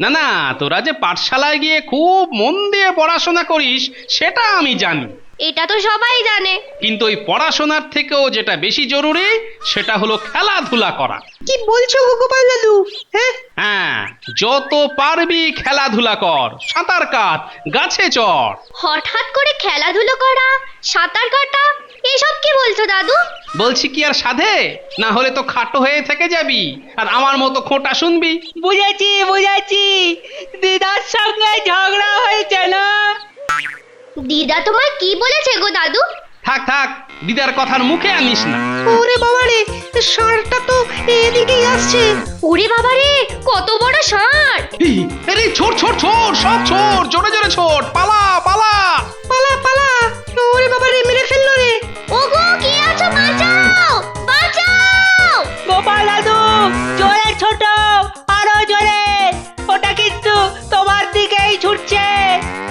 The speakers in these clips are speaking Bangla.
না না, তোরা যে পাঠশালায় গিয়ে খুব মন দিয়ে পড়াশোনা করিস সেটা আমি জানি, এটা তো সবাই জানে। কিন্তু ওই পড়াশোনার থেকেও যেটা বেশি জরুরি সেটা হলো খেলাধুলা করা। কি বলছো গোপাল দাদু? হ্যাঁ, হ্যাঁ, যত পারবি খেলাধুলা কর, সাঁতার কাট, গাছে চড়। হঠাৎ করে খেলাধুলো করা, সাঁতার কাটা, এসব কি বলছো দাদু? বলছি কি আর সাধে, না হলে তো খাটো হয়ে থেকে যাবি আর আমার মতো খোঁটা শুনবি। বুঝেছি বুঝেছি, দিদার সঙ্গে ঝগড়া হয়েছে না? দিদা তোমার কি বলেছে গো দাদু? থাক থাক, দিদার কথার মুখে আনিস না। ওরে বাবারে, ষাঁড়টা তো এদিকেই আসছে। ওরে বাবারে, কত বড় ষাঁড়! এই, আরে ছোট ছোট ছোট, সব ছোট, জোরে জোরে ছোট, পালা পালা। পালা পালা, ওরে বাবারে মেরে ফেললো রে। ওগো, কি আছো, বাঁচাও বাঁচাও! গোপাল দাদু, জোরে ছোট, আরো জোরে, ওটা কিন্তু তোমার দিকেই ছুটছে।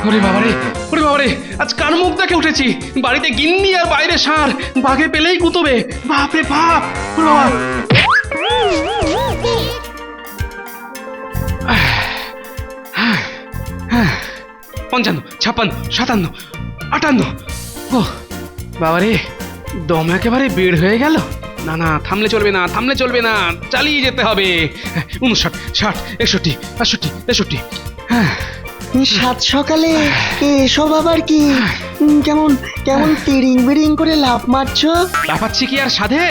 ওরে বাবারে, ওরে বাবারে, আজ কার মুখ দেখে উঠেছি? বাড়িতে গিন্নি আর বাইরে ষাঁড়, বাঘে পেলেই গুতবে। বাপরে বাপ, ওরে বাবা। ৫৫, ৫৬, ৫৭, ৫৮। ও বাবারে, দম একেবারে বের হয়ে গেল। না না, থামলে চলবে না, থামলে চলবে না, চালিয়ে যেতে হবে। ৫৯, ৬০, ৬১, ৬২, ৬৩। হ্যাঁ, সাত সকালে এসব আবার কি? কেমন কেমন তিরিং বিরিং করে লাফ মারছো? লাফাচ্ছি কি আর সাধে?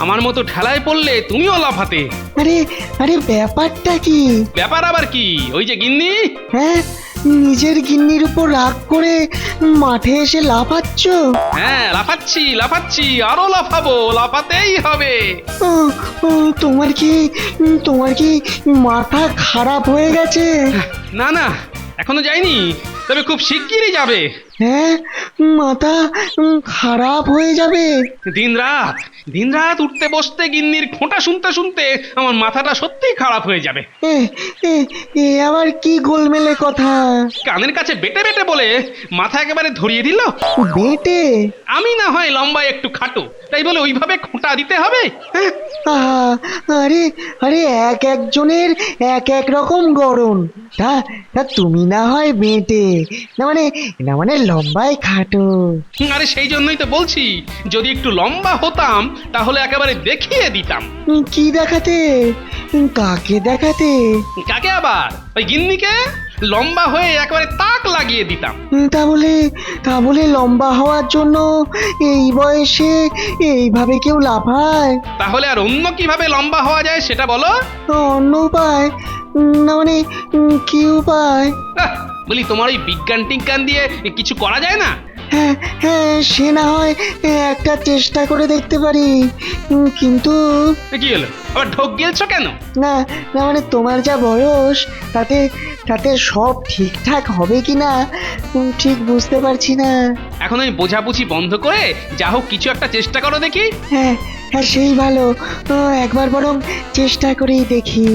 আমার মতো ঠেলায় পড়লে তুমিও লাফাতে। আরে আরে ব্যাপারটা কি? ব্যাপার আবার কি? ওই যে গিন্নি। হ্যাঁ, নিজের গিন্নির উপর রাগ করে মাঠে এসে লাফাচ্ছ? হ্যাঁ, লাফাচ্ছি লাফাচ্ছি, আরো লাফাবো, লাফাতেই হবে। ও, ও, তোমার কি মাথা খারাপ হয়ে গেছে? না না, এখনো যায়নি, তবে খুব শিগগিরই যাবে। হ্যাঁ, মাথা খারাপ হয়ে যাবে? দিন রাত উঠতে বসতে গিন্নির খোঁটা শুনতে শুনতে আমার মাথাটা সত্যিই খারাপ হয়ে যাবে। এ এ এ আবার কি গোলমেলে কথা? কানের কাছে বেটে বেটে বলে মাথা একেবারে ধরিয়ে দিল। বেটে? আমি না হয় লম্বায় একটু খাটো, তাই বলে ওইভাবে খোঁটা দিতে হবে? হ্যাঁ, আহা, আরে আরে এক একজনের এক এক রকম গড়ন। তা তা তুমি না হয় বেঁটে, না মানে লম্বায় খাটো। আরে সেই জন্যই তো বলছি, যদি একটু লম্বা হতাম তাহলে একেবারে দেখিয়ে দিতাম। কি দেখাতে? কাকে দেখাতে? কাকে আবার? ওই গিন্নিকে লম্বা হয়ে একেবারে তাক লাগিয়ে দিতাম। তা বলে লম্বা হওয়ার জন্য এই বয়সে এইভাবে কেউ লাফায়? তাহলে আর অন্য কিভাবে লম্বা হওয়া যায় সেটা বলো। অন্য উপায়? না মানে কি উপায়? আহ, বলি তোমার ওই বিজ্ঞান টিজ্ঞান দিয়ে কিছু করা যায় না? হ্যাঁ হ্যাঁ, সে না হয় একটা চেষ্টা করে দেখতে পারি, কিন্তু কি হলো, আবার ঢোক গিলছো কেন? না না মানে তোমার যা বয়স, তাতে তাতে সব ঠিকঠাক হবে কি না ঠিক বুঝতে পারছি না। এখন ওই বোঝাবুঝি বন্ধ করে যা হোক কিছু একটা চেষ্টা করো দেখি। হ্যাঁ হ্যাঁ, সেই ভালো, একবার বরং চেষ্টা করেই দেখি।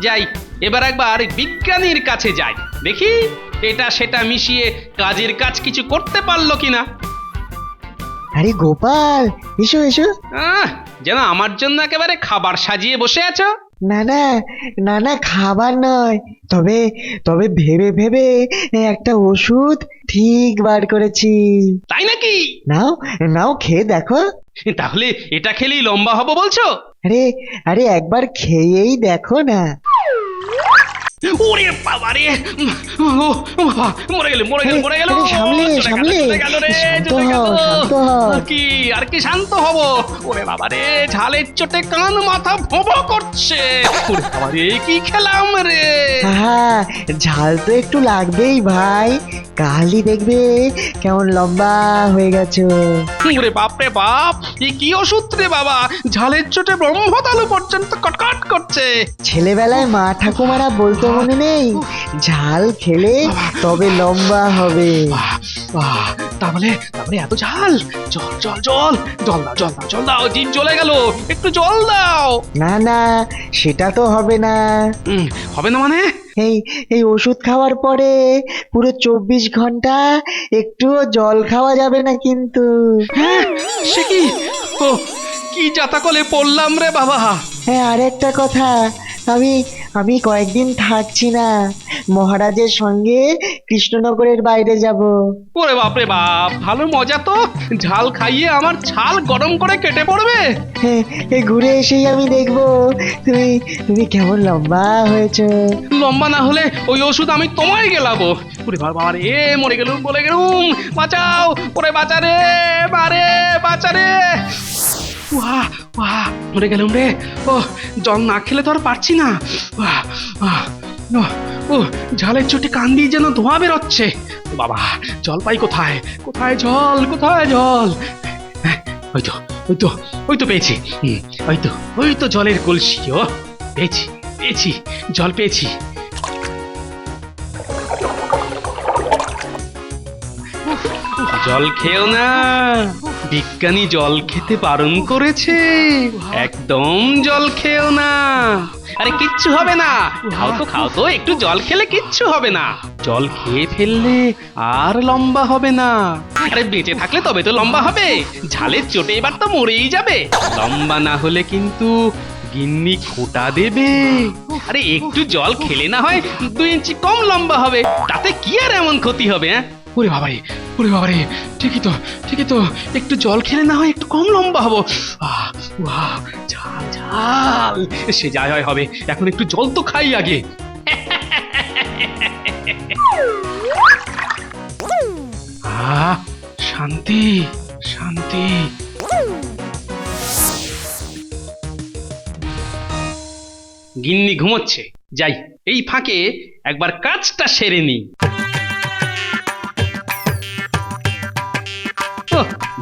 যাই, এবার একবার বিজ্ঞানীর কাছে যাই, দেখি এটা সেটা মিশিয়ে কাজের কাজ কিছু করতে পারলো কিনা। আরে গোপাল, এসো এসো। যেন আমার জন্য একেবারে খাবার সাজিয়ে বসে আছো। না না না না, খাবার নয়, তবে তবে ভেবে ভেবে একটা ওষুধ ঠিক বার করেছি। তাই নাকি? নাও নাও, খেয়ে দেখো। তাহলে এটা খেলেই লম্বা হবো বলছো? আরে আরে একবার খেয়েই দেখো না। ওরে বাবা রে, মরে গেল মরে গেল মরে গেল। আরে সামলে সামলে, শান্ত হও শান্ত হও। আর কি শান্ত হব? ওরে বাবা রে, ঝালের চোটে কান মাথা ভোঁ করছে। ওরে বাবা রে, কি খেলাম রে। হ্যাঁ, ঝাল তো একটু লাগবেই ভাই, কালই দেখবে কেমন লম্বা হয়ে গেছো। ওরে বাপ রে বাপ, এ কি ওষুধ রে বাবা, ঝালের চোটে ব্রহ্মতালু পর্যন্ত কটকট করছে। ছেলেবেলায় মা ঠাকুমারা বলতো মনে নেই, ঝাল খেলে তবে লম্বা হবে। তাহলে এত ঝাল? জল জল জল জল দাও, জল দাও, জল দাও, জিভ জ্বলে গেল, একটু জল দাও। না না, সেটা তো হবে না। হবে না মানে? এই এই ওষুধ খাওয়ার পরে পুরো 24 ঘন্টা একটুও জল খাওয়া যাবে না কিন্তু। হ্যাঁ, সে কি? ও, কি জাতাকলে পড়লাম রে বাবা। হ্যাঁ, আর একটা কথা, আমি আমি কয়েকদিন থাকছি না, মহারাজের সঙ্গে কৃষ্ণনগরের বাইরে যাব। ওরে বাপরে বাপ, ভালো মজা তো। ঝাল খাইয়ে আমার ছাল গরম করে কেটে পড়বে। ঘুরে এসেই আমি দেখবো তুমি তুমি কেমন লম্বা হয়েছো। লম্বা না হলে ওই ওষুধ আমি তোমায় গেলাবো। ওরে বাবা রে, মরে গেলুম বলে গেলুম। বাঁচাও, ওরে বাঁচা রে, বারে বাঁচা রে। ওয়া ওয়া, মরে গেলুম রে। ও, জল না খেলে তো আর পারছি না। ওয়া, আহ, ও ঝালের চোটে কান দিয়ে যেন ধোঁয়া বেরোচ্ছে। বাবা, জল পাই কোথায়? কোথায় জল, কোথায় জল? হ্যাঁ, ওই তো ওই তো ওই তো পেয়েছি। ওই তো জলের কলসি। ও, পেয়েছি পেয়েছি, জল পেয়েছি। জল খেও না, বিজ্ঞানী জল খেতে বারণ করেছে। একদম জল খেও না। আরে কিচ্ছু হবে না, খাও তো, একটু জল খেলে কিচ্ছু হবে না। জল খেয়ে ফেললে আর লম্বা হবে না। আরে বেঁচে থাকলে তবে তো লম্বা হবে। ঝালের চোটে এবার তো মরেই যাবে। লম্বা না হলে কিন্তু গিন্নি খোঁটা দেবে। আরে একটু জল খেলে না হয় 2 ইঞ্চি কম লম্বা হবে, তাতে কি আর এমন ক্ষতি হবে? হ্যাঁ, ওরে বাবারে, ওরে বাবারে, ঠিকই তো, একটু জল খেলে না হয় একটু কম লম্বা হবো। ঝাল ঝাল, সে যাই হয় হবে, এখন একটু জল তো খাই আগে। শান্তি শান্তি। গিন্নি ঘুমোচ্ছে, যাই এই ফাঁকে একবার কাজটা সেরে নিই।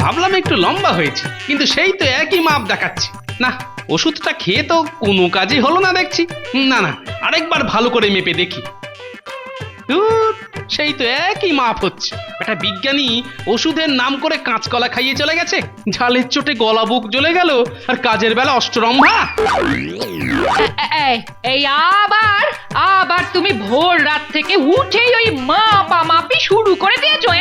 ভাবলাম একটু লম্বা হয়েছে, কিন্তু সেই তো একই মাপ দেখাচ্ছে। না, ওষুধটা খেয়ে তো কোনো কাজই হলো না দেখছি। না, আরেকবার ভালো করে মেপে দেখি। সেই তো একই মাপ হচ্ছে। একটা বিজ্ঞানী ওষুধের নাম করে কাঁচকলা খাইয়ে চলে গেছে। ঝালের চোটে গলা বুক জ্বলে গেল, আর কাজের বেলা অষ্টরম্ভা। এই আবার তুমি ভোর রাত থেকে উঠেই ওই মাপি শুরু করে দিয়েছো?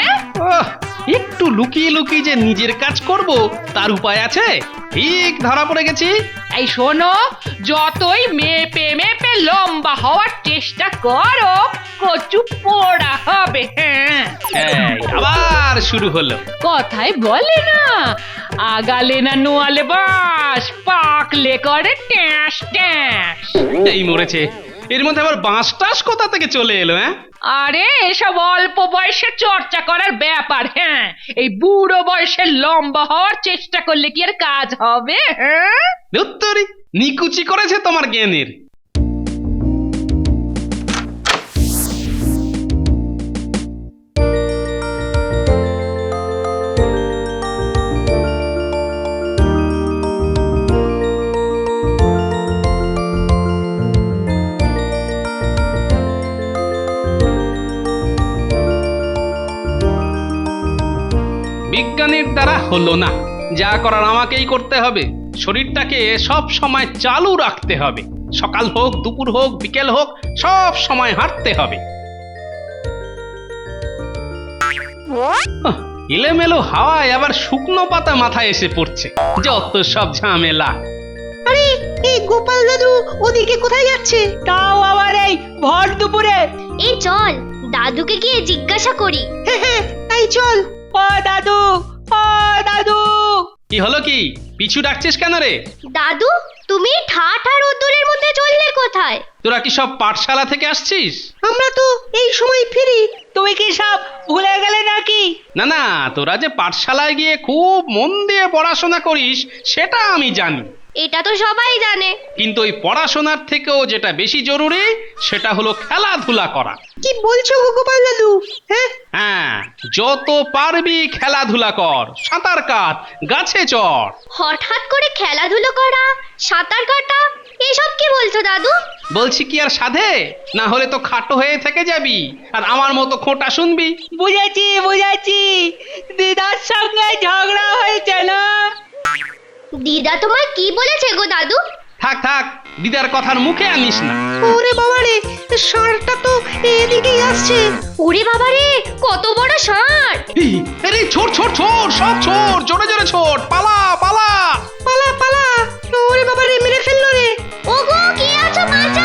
একটু লুকিয়ে লুকিয়ে যে নিজের কাজ করব তার উপায় আছে? ঠিক ধরা পড়ে গেছি। এই শোনো, যতই মেপে মেপে লম্বা হওয়ার চেষ্টা করো, কচু পোড়া হবে। আবার শুরু হলো। কথায় বলে না, আগালে না নোয়ালে বাস, পাকলে করে ট্যাঁস ট্যাঁস। এই মরেছে, এর মধ্যে আবার বাঁশ টাস কোথা থেকে চলে এলো? আরে এসব অল্প বয়সে চর্চা করার ব্যাপার। হ্যাঁ, এই বুড়ো বয়সে লম্বা হওয়ার চেষ্টা করলে কি আর কাজ হবে? হ্যাঁ, উত্তরই নিকুচি করেছে তোমার জ্ঞানের। বিজ্ঞানীর দ্বারা হলো না, যা করার আমাকেই করতে হবে। শরীরটাকে সব সময় চালু রাখতে হবে। সকাল হোক, দুপুর হোক, বিকেল হোক, সব সময় হাঁটতে হবে। এলোমেলো হাওয়ায় আবার শুকনো পাতা মাথায় এসে পড়ছে। যত সব ঝামেলা। আরে এই গোপাল দাদু ওদিকে কোথায় যাচ্ছে? তাও আবার এই ভর দুপুরে? এই চল দাদুকে গিয়ে জিজ্ঞাসা করি। হ্যাঁ, তাই চল। ও দাদু, ও দাদু। কি হলো? কি পিছু ডাকছিস কেন রে? দাদু, তুমি ঠাঠা রোদ্দুরের মধ্যে চললে কোথায়? তোরা কি সব পাঠশালা থেকে আসছিস? আমরা তো এই সময় ফিরি। তুমি কি সব ভুলে গেলে নাকি? না, তোরা যে পাঠশালায় গিয়ে খুব মন দিয়ে পড়াশোনা করিস সেটা আমি জানি। এটা তো সবাই জানে। কিন্তু ওই পড়াশোনার থেকেও যেটা বেশি জরুরি সেটা হলো খেলাধুলা করা। কি বলছো গোপাল দাদু? হ্যাঁ, যত পারবি খেলাধুলা কর, সাঁতার কাট, গাছে চড়। হঠাৎ করে খেলাধুলো করা, সাঁতার কাটা, এসব কি বলছো দাদু? বলছি কি আর সাধে? না হলে তো খাটো হয়ে থেকে যাবি আর আমার মতো খোঁটা শুনবি। বুঝেছি, দিদার সঙ্গে ঝগড়া হয়েছে না? দিদা তোমার কি বলেছে গো দাদু? থাক, দিদার কথার মুখে আনিস না। ওরে বাবারে, ষাঁড়টা তো এদিকেই আসছে। ওরে বাবারে, কত বড় ষাঁড়! আরে ছোট, সব ছোট, জোরে জোরে ছোট, পালা। পালা। ওরে বাবারে, মেরে ফেললো রে। ওগো, কি আছো? বাঁচাও!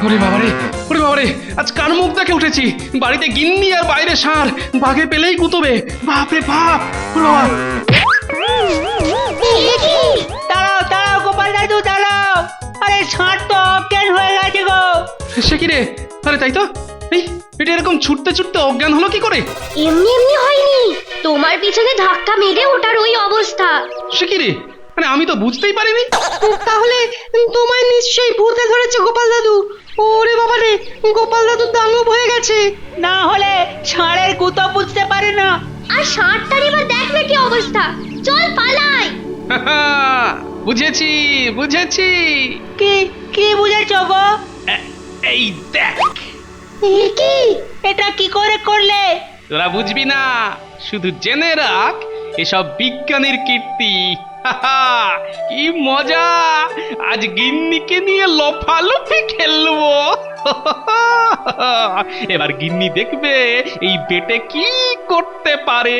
ওরে বাবারে, ওরে বাবারে, আজ কার মুখ দেখে উঠেছি? বাড়িতে গিন্নি আর বাইরে ষাঁড়, বাঘে পেলেই গুতবে। বাপরে বাপ, ওরে বাবা। দাঁড়াও দাঁড়াও গোপাল দাদু দাঁড়াও, আরে ষাঁড় তো অজ্ঞান হয়ে গেছে গো। সে কি রে? আরে তাই তো, এই এটা এরকম ছুটতে ছুটতে অজ্ঞান হলো কি করে? এমনি এমনি হয়নি, তোমার পিছনে ধাক্কা মেরে ওটার ওই অবস্থা। সে কি রে? মানে আমি তো বুঝতেই পারিনি। তাহলে তোমায় নিশ্চয়ই ভূতে ধরেছে গোপাল দাদু। ওরে বাবা রে, গোপাল দাদু দানব হয়ে গেছে। না হলে ষাঁড়ের গুতো বুঝতে পারে না। আর ষাঁড়টার এবার দেখ না কি অবস্থা, চল পালাই। বুঝেছি বুঝেছি। কি কি বুঝেছো গো? এই দেখ, কি? এটা কি করে করলে? তোরা বুঝবি না, শুধু জেনে রাখ, এসব বিজ্ঞানীর কীর্তি। কি মজা, আজ গিন্নিকে নিয়ে লফালফি খেলবো। এবার গিন্নি দেখবে এই বেটে কি করতে পারে।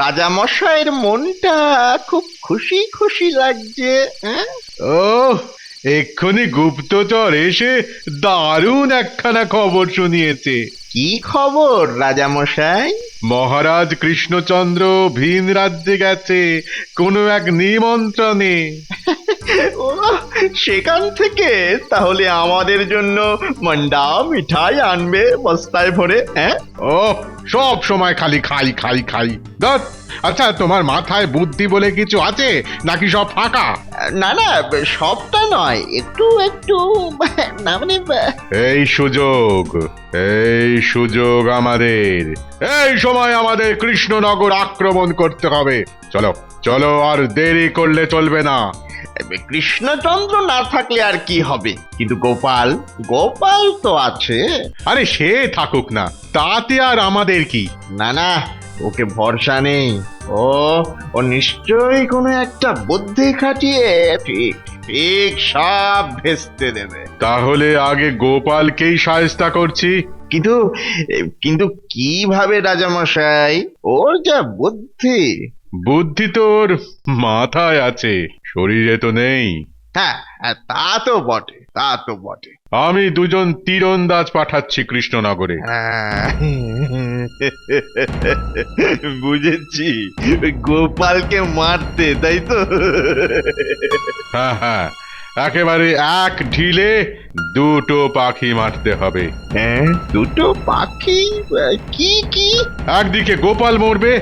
রাজা মশাইয়ের মনটা খুব খুশি খুশি লাগছে। ও এক্ষুনি গুপ্তচর এসে দারুণ একখানা খবর শুনিয়েছে। কি খবর রাজা মশাই? মহারাজ কৃষ্ণচন্দ্র ভিন রাজ্যে গেছে কোনো এক নিমন্ত্রণে। ও সেখান থেকে তাহলে আমাদের জন্য মন্ডা মিঠাই আনবে বস্তায় ভরে। ও সব সময় খালি খাই খাই খাই। ধৎ, আচ্ছা তোমার মাথায় বুদ্ধি বলে কিছু আছে নাকি সব ফাঁকা? না না, সবটা নয়, একটু একটু, না মানে এই সুযোগ আমাদের, এই সময় আমাদের কৃষ্ণনগর আক্রমণ করতে হবে। চলো চলো, আর দেরি করলে চলবে না। কৃষ্ণচন্দ্র না থাকলে আর কি হবে, কিন্তু গোপাল গোপাল তো আছে। আরে সে থাকুক না, তাতে আর আমাদের কি? না না, ওকে ভরসা নেই। ও নিশ্চয়ই কোনো একটা বুদ্ধি খাটিয়ে ঠিক ঠিক সব ভেস্তে দেবে। তাহলে আগে গোপালকেই সায়স্তা করছি। কিন্তু কিন্তু কিভাবে রাজামশাই? ওর যা বুদ্ধি। বুদ্ধি তোর মাথায় আছে, শরীরে তো নেই। হ্যাঁ হ্যাঁ, তা তো বটে, তা তো বটে। আমি দুজন তীরন্দাজ পাঠাচ্ছি কৃষ্ণনগরে। বুঝেছি, গোপালকে মারতে, তাই তো? হ্যাঁ হ্যাঁ, একেবারে এক ঢিলে দুটো পাখি মারতে হবে। হ্যাঁ, দুটো পাখি? কি কি? একদিকে গোপাল মরবে,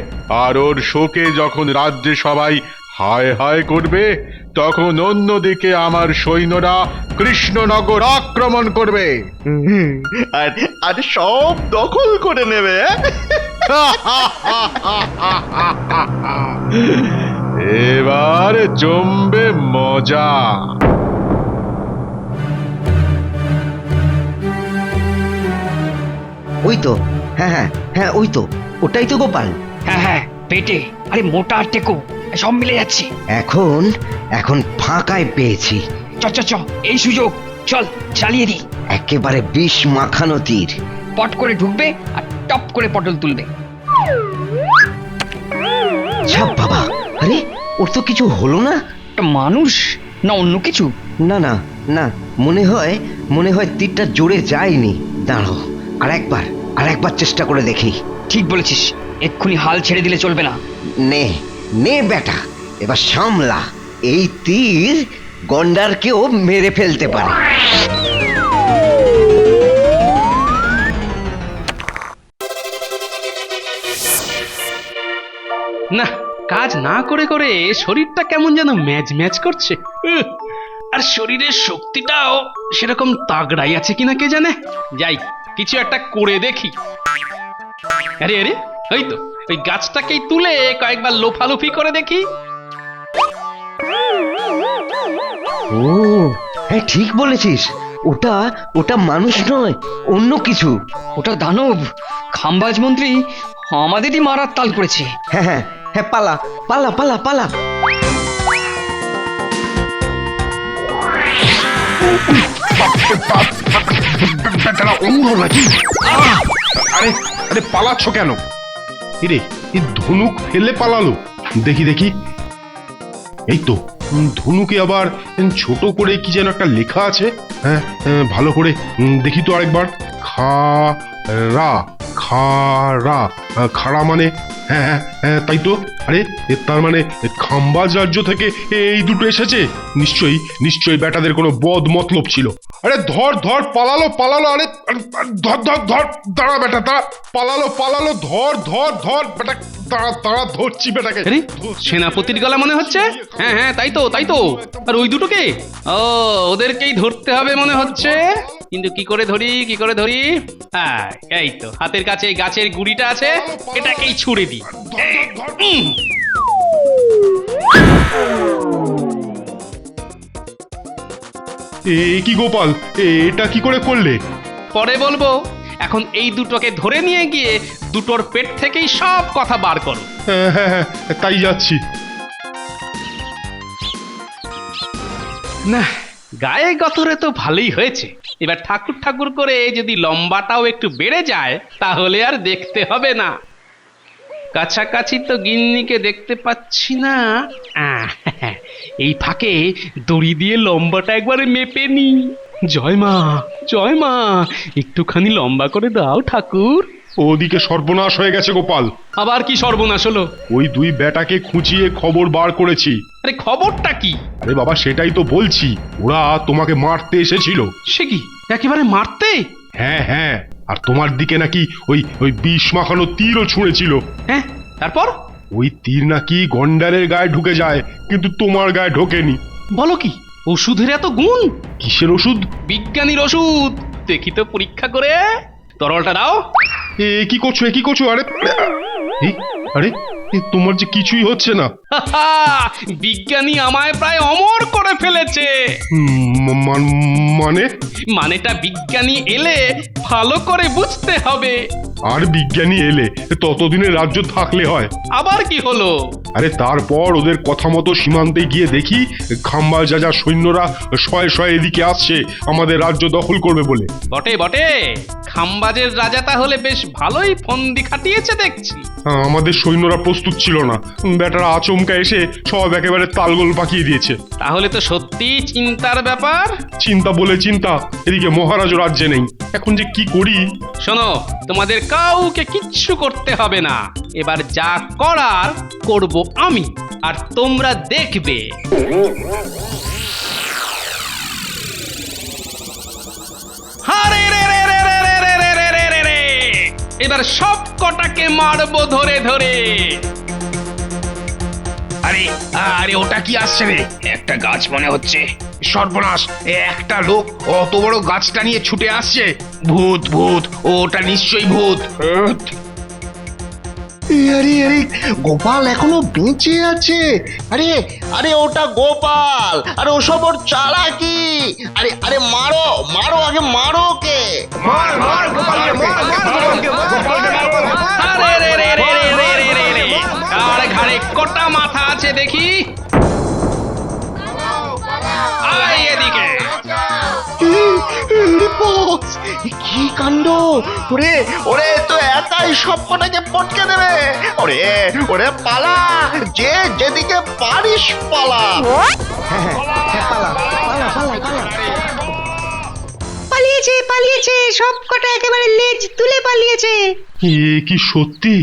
আর ওর শোকে যখন রাজ্যে সবাই হায় হায় করবে, তখন অন্যদিকে আমার সৈন্যরা কৃষ্ণনগর আক্রমণ করবে। আর আর সব দখল করে নেবে। এবার জমবে মজা। ওই তো, হ্যাঁ হ্যাঁ হ্যাঁ, ওই তো, ওটাই তো গোপাল। হ্যাঁ হ্যাঁ, পেটে, আরে মোটা আর টেকো, সব মিলে যাচ্ছে। এখন এখন ফাঁকায় পেয়েছি। চ চ চ, এই সুযোগ, চল চালিয়ে দি। একেবারে বিষ মাখানো তীর। পট করে ঢুকবে আর টপ করে পটল তুলবে। ছাপ বাবা, আরে ওর তো কিছু হলো না। একটা মানুষ না অন্য কিছু? না না না, মনে হয় তীরটা জোরে যায়নি। দাঁড়াও, আর একবার চেষ্টা করে দেখি। ঠিক বলেছিস, এক্ষুনি হাল ছেড়ে দিলে চলবে না। নে নে বেটা, এবার সামলা। এই তীর গন্ডারকেও মেরে ফেলতে পারে। না, কাজ না করে করে শরীরটা কেমন যেন ম্যাচ ম্যাচ করছে। আর শরীরের শক্তিটাও সেরকম তাগড়াই আছে কিনা কে জানে। যাই, কিছু একটা করে দেখি। আরে আরে, ওই তো, ওই গাছটাকেই তুলে কয়েকবার লোফালুফি করে দেখি। ও হ্যাঁ, ঠিক বলেছিস, ওটা মানুষ নয়, অন্য কিছু। ওটা দানব, খাম্বাজ মন্ত্রী আমাদেরই মারার তাল করেছে। হ্যাঁ হ্যাঁ হ্যাঁ, পালা পালা পালা পালা। আরে আরে পালাচ্ছ কেন? এরে এই ধনুক ফেলে পালালো। দেখি দেখি, এই তো ধনুকে আবার ছোট করে কি যেন একটা লেখা আছে। হ্যাঁ ভালো করে দেখি তো আরেকবার। খাড়া খাড়া মানে, হ্যাঁ হ্যাঁ হ্যাঁ তাই তো। আরে তার মানে খাম্বাজ রাজ্য থেকে এই দুটো এসেছে। নিশ্চয়ই নিশ্চয়ই বেটাদের কোনো বদ মতলব ছিল। আরে ধর ধর, পালালো পালালো। আরে ধর ধর ধর, দাঁড়া বেটা দাঁড়া, পালালো পালালো, ধর ধর ধর বেটা, দাঁড়া দাঁড়া, ধরছি বেটাকে। আরে সেনাপতির গলা মনে হচ্ছে। হ্যাঁ হ্যাঁ তাই তো তাই তো। আর ওই দুটোকে, ও ওদেরকেই ধরতে হবে মনে হচ্ছে। কিন্তু কি করে ধরি কি করে ধরি? হ্যাঁ এই তো হাতের কাছে এই গাছের গুড়িটা আছে, এটাকেই ছুঁড়ে দিই। এ কি গোপাল, এটা কি করে করলে? পরে বলবো, এখন এই দুটোকে ধরে নিয়ে গিয়ে দুটোর পেট থেকেই সব কথা বার করো। হ্যাঁ হ্যাঁ হ্যাঁ তাই যাচ্ছি। না, গায়ে গতরে তো ভালোই হয়েছে। এবার ঠাকুর ঠাকুর করে যদি লম্বাটাও একটু বেড়ে যায় তাহলে আর দেখতে হবে না। কাছাকাছি তো গিন্নিকে দেখতে পাচ্ছি না। এই ফাঁকে দড়ি দিয়ে লম্বাটা একবারে মেপে নি। জয় মা জয় মা, একটুখানি লম্বা করে দাও ঠাকুর। ওদিকে সর্বনাশ হয়ে গেছে গোপাল। আবার কি সর্বনাশ হলো? ওই দুই বেটাকে খুঁচিয়ে খবর বার করেছি। আরে খবরটা কি? আরে বাবা সেটাই তো বলছি, ওরা তোমাকে মারতে এসেছিল। সে কি, একেবারে মারতে? হ্যাঁ হ্যাঁ, আর তোমার দিকে নাকি ওই ওই বিষ মাখানো তীরও ছুঁড়েছিল। হ্যাঁ তারপর? ওই তীর নাকি গন্ডারের গায়ে ঢুকে যায়, কিন্তু তোমার গায়ে ঢোকেনি। বলো কি, ওষুধের এত গুণ? কিসের ওষুধ? বিজ্ঞানীর ওষুধ। দেখি তো পরীক্ষা করে। তরলটা দাও। এ কি করছো, এ কি করছো? আরে আরে তোমার যে কিছুই হচ্ছে না। বিজ্ঞানী আমায় প্রায় অমর করে ফেলেছে। মানে? মানেটা বিজ্ঞানী এলে ভালো করে বুঝতে হবে। আর বিজ্ঞানী এলে ততদিনে রাজ্য থাকলে হয়। আবার কি হলো? আরে তারপর ওদের কথা মতো সীমান্তে গিয়ে দেখি খাম্বাজ রাজা সৈন্যরা শয়ে শয়ে এদিকে আসছে আমাদের রাজ্য দখল করবে বলে। বটে বটে, খাম্বাজের রাজা তাহলে বেশ ভালোই ফন্দি খাটিয়েছে দেখছি। আমাদের সৈন্যরা প্রস্তুত ছিল না, বেটারা আচমকা এসে সব একেবারে তালগোল পাকিয়ে দিয়েছে। তাহলে তো সত্যি চিন্তার ব্যাপার। চিন্তা বলে চিন্তা, এদিকে মহারাজও রাজ্যে নেই। এখন যে কি করি? শোনো, তোমাদের কাউকে কিচ্ছু করতে হবে না। এবার যা করার করব আমি, আর তোমরা দেখবে। হারে রে রে রে রে রে রে রে রে রে রে। এবার সব কটাকে মারবো ধরে ধরে। আরে আরে ওটা কি আসছে রে? একটা গাছ মনে হচ্ছে। সর্বনাশ, একটা লোক অত বড় গাছটা নিয়ে ছুটে আসছে। ভূত ভূত, ওটা নিশ্চয়ই ভূত। আরে আরে গোপাল এখনো বেঁচে আছে। আরে আরে ওটা গোপাল, আরে ওসব ওর চালাকি। আরে আরে মারো মারো, আগে মারো ওকে। মার মার গোপালকে মার, গোপালকে মার। আরে রে রে রে রে রে রে রে রে। কার ঘাড়ে কটা মাথা আছে দেখি? আয় এদিকে। কি কাণ্ড! ওরে ওরে তো একাই সব কটাকে পটকে দেবে। ওরে ওরে পালা, যে যেদিকে পারিস পালা। পালিয়েছে পালিয়েছে, সব কটা একেবারে লেজ তুলে পালিয়েছে। এ কি সত্যি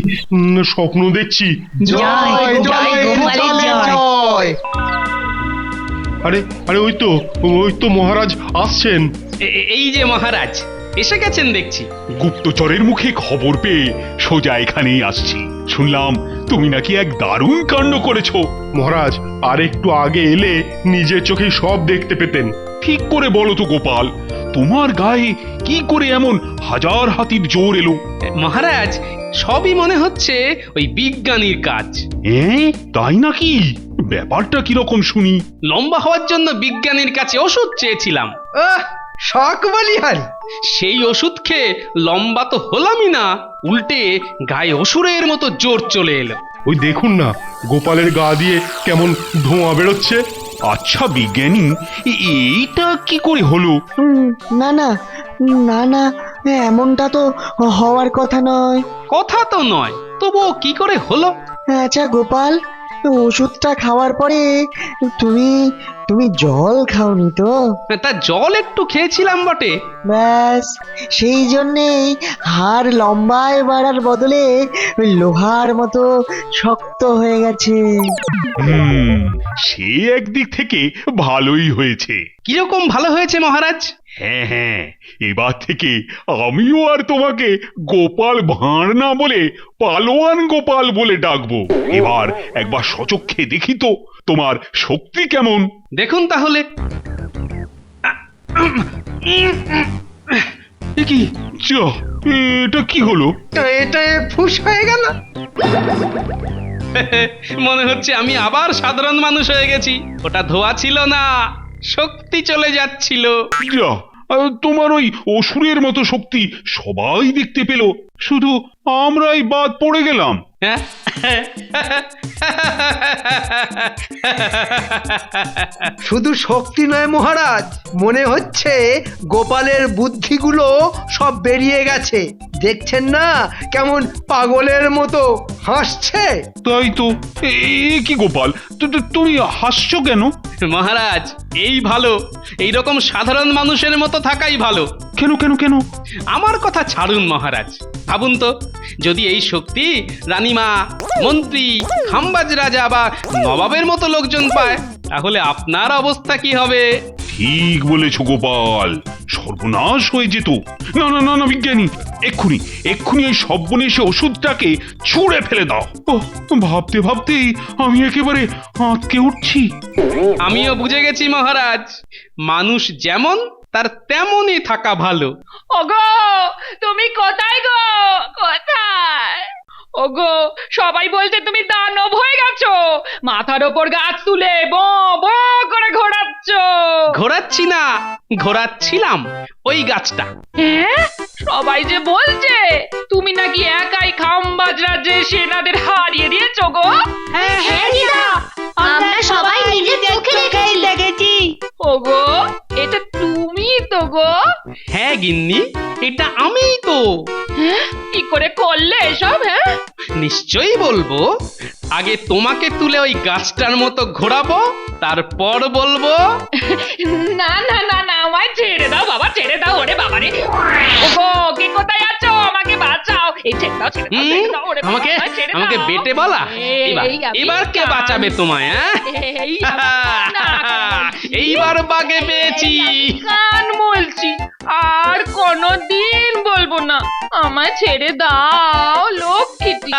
স্বপ্ন দেখছি? জয় জয় গোপালের জয়। আরে আরে ওই তো মহারাজ আসছেন। এই যে মহারাজ এসে গেছেন দেখছি। গুপ্তচরের মুখে খবর পেয়ে সোজা এখানেই আসছি। শুনলাম তুমি নাকি এক দারুণ কাণ্ড করেছো। মহারাজ আর একটু আগে এলে নিজের চোখে সব দেখতে পেতেন। ঠিক করে বলো তো গোপাল, তোমার গায়ে কি করে এমন হাজার হাতির জোর এলো? মহারাজ সবই মনে হচ্ছে ওই বিজ্ঞানীর কাজ। তাই নাকি? ব্যাপারটা কিরকম শুনি। লম্বা হওয়ার জন্য বিজ্ঞানীর কাছে ওষুধ চেয়েছিলাম। শখ বলিহারি। সেই ওষুধ খেয়ে লম্বা তো হলামই না, উল্টে গায়ে অসুরের মতো জোর চলে এলো। ওই দেখুন না, গোপালের গা দিয়ে কেমন ধোঁয়া বেরোচ্ছে। আচ্ছা বিজ্ঞানী, এইটা কি করে হলো? না না না না, এমনটা তো হওয়ার কথা নয়। কথা তো নয়, তবুও কি করে হলো? আচ্ছা গোপাল, ওষুধটা খাওয়ার পরে তুমি তুমি জল খাওনি তো? তা জল একটু খেয়েছিলাম বটে। ব্যাস, সেই জন্যেই হাড় লম্বায় বাড়ার বদলে ওই লোহার মতো শক্ত হয়ে গেছে। সে একদিক থেকে ভালোই হয়েছে। কিরকম ভালো হয়েছে মহারাজ? হ্যাঁ হ্যাঁ, এবার থেকে আমিও আর তোমাকে গোপাল ভাঁড় না বলে পালোয়ান গোপাল বলে ডাকবো। এবার একবার সচক্ষে দেখি তো তোমার শক্তি কেমন। দেখুন তাহলে। এ কি? যা, এটা কি হলো? এটা ফুস হয়ে গেল। মনে হচ্ছে আমি আবার সাধারণ মানুষ হয়ে গেছি। ওটা ধোয়া ছিল না, শক্তি চলে যাচ্ছিল। যা, তোমার ওই অসুরের মতো শক্তি সবাই দেখতে পেল, শুধু আমরাই বাদ পড়ে গেলাম। হ্যাঁ? শুধু শক্তি নয় মহারাজ, মনে হচ্ছে গোপালের বুদ্ধিগুলো সব বেরিয়ে গেছে। দেখছেন না কেমন পাগলের মতো হাসছে? তাই তো। এ কি গোপাল, তুমি হাসছো কেন? মহারাজ, এই ভালো, এইরকম সাধারণ মানুষের মতো থাকাই ভালো। কেন কেন কেন? আমার কথা ছাড়ুন মহারাজ, ভাবুন তো, যদি এই শক্তি রানীমা, মন্ত্রী, খাম্বাজ রাজা বা নবাবের মতো লোকজন পায়, তাহলে আপনার অবস্থা কি হবে? ঠিক বলেছ গোপাল, সর্বনাশ হয়ে যেত। না না না না বিজ্ঞানী, এক্ষুনি এক্ষুনি এই সর্বনেশে ওষুধটাকে ছুঁড়ে ফেলে দাও। ও, ভাবতে ভাবতেই আমি একেবারে আঁতকে উঠছি। আমিও বুঝে গেছি মহারাজ, মানুষ যেমন তার তেমনই থাকা ভালো। ওগো, তুমি কোথায় গো? কোথায়? ওগো, সবাই বলছে তুমি দানব হয়ে গেছো। মাথার ওপর গাছ তুলে বো বো করে ঘোরাচ্ছ। ঘোরাচ্ছি না, ঘোরাচ্ছিলাম ওই গাছটা। হ্যাঁ, সবাই যে বলছে তুমি নাকি একাই খাম্বাজ রাজ্যে সেনাদের হারিয়ে দিয়েছো গো। হ্যাঁ দিদা, আমরা সবাই নিজের চোখে দেখেছি। ওগো, এটা তুমি তো গো? হ্যাঁ গিন্নি, এটা আমিই তো। হ্যাঁ, কি করে করলে এসব? হ্যাঁ, নিশ্চয়ই বলবো। আগে তোমাকে তুলে ওই গাছটার মতো ঘোরাবো, তারপর বলবো। না না না না, আমায় ছেড়ে দাও বাবা, ছেড়ে দাও। ওরে বাবা রে, ওগো, কে কোথায় আছো? আমাকে বাঁচাও। এই ছেড়ে দাও, ছেড়ে দাও, ছেড়ে দাও। ওরে বাবা, আমাকে ছেড়ে আমাকে দাও। বেটে বলা? এবার এবার কে বাঁচাবে তোমায়? হ্যাঁ, এই না, এইবার বাগে পেয়েছি। কান বলছি, আর কোনোদিন বলবো না। আমায় ছেড়ে দাও লক্ষ্মীটি।